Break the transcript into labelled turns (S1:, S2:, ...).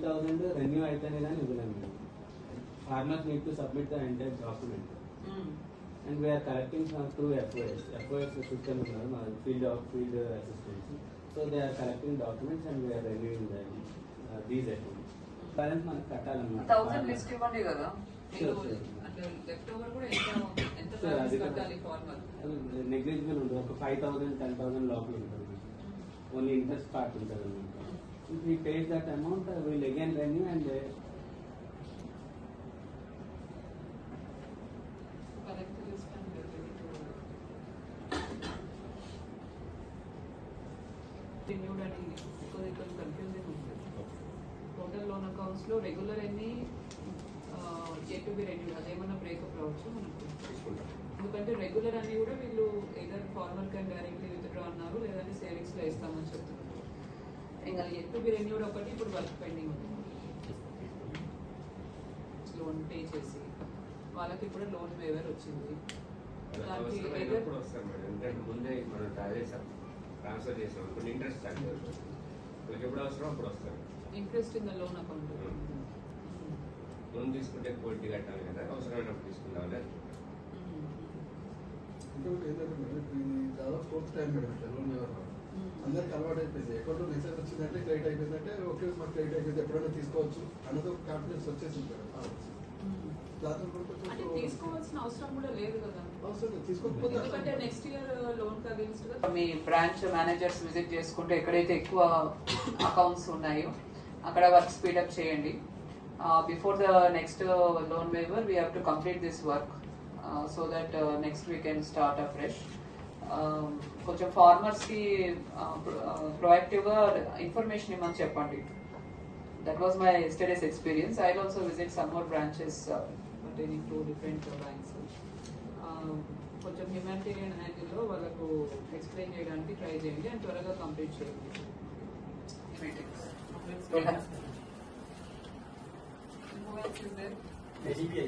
S1: 30,000 renew అయితేనే కానీ ఇవ్వలేము మేము. Farmers need to submit the entire document. And we are collecting through FOS. FOS system is field assistance. So they are collecting documents and we are reviewing these accounts. Balance మనకు కట్టాలన్నమాట.
S2: 1000 list ఇవ్వండి కదా. అంటే left over కూడా ఎంత balance కట్టాలి farmer?
S1: Negligible ఉంటుంది. ఒక 5,000 10,000 లోపల ఉంటుంది. ఓన్లీ ఇంట్రెస్ట్ పార్ట్ ఉంటుంది అన్నమాట. If we pay that amount, we will again renew and
S2: renewed అని because it was confusing ఉంది. టోటల్ లోన్ అకౌంట్స్ లో రెగ్యులర్ ఎన్ని yet to be renewed అదేమన్నా బ్రేకప్ రావచ్చు మనకు. ఎందుకంటే రెగ్యులర్ అన్ని కూడా వీళ్ళు either farmer can directly withdraw అన్నారు లేదంటే సేవింగ్స్ లో ఇస్తామని చెప్తున్నారు. ఇంకా yet to be renewed ఒకటి ఇప్పుడు వర్క్ పెండింగ్ ఉంది. లోన్ పే చేసి వాళ్ళకి ఇప్పుడు లోన్ వేవర్ వచ్చింది. దానికి
S3: ముందే మనం ట్రాన్స్ఫర్ చేసాం ఇప్పుడు ఇంట్రెస్ట్ ఎప్పుడు అవసరం అప్పుడు వస్తారు.
S2: Interest in the loan account.
S3: Loan తీసుకుంటే వడ్డీ కట్టాలి కదా, అవసరమైనప్పుడు తీసుకుందామని.
S4: దాదాపు 4th టైం మేడం లోన్ అందరికి అలవాటు అయిపోయింది. అకౌంట్లో మెసేజ్ వచ్చిందంటే క్రెడిట్ అయిపోయిందంటే ఓకే మాకు క్రెడిట్ అయిపోయింది ఎప్పుడైనా తీసుకోవచ్చు అన్నది ఒక కాన్ఫిడెన్స్ వచ్చేసింది మేడం.
S2: తీసుకోవాల్సిన అవసరం కూడా లేదు కదా.
S4: తీసుకోకపోతే
S2: ఎందుకంటే నెక్స్ట్ ఇయర్ లోన్ అగేన్స్ట్ గా మీ బ్రాంచ్ మేనేజర్స్ విజిట్ చేసుకుంటే ఎక్కడైతే ఎక్కువ అకౌంట్స్ ఉన్నాయో అక్కడ వర్క్ స్పీడప్ చేయండి. Before the next loan waiver we have to complete this work so that next we can start afresh. కొంచెం ఫార్మర్స్ కి ప్రొయాక్టివ్ గా ఇన్ఫర్మేషన్ ఇవ్వమని చెప్పండి. That was my yesterday's experience. I'll also visit some more branches pertaining to different banks. కొంచెం humanitarian యాంగిల్లో వాళ్ళకు explain చేయడానికి try చేయండి అండ్ త్వరగా కంప్లీట్ చేయండి.
S1: IDBI.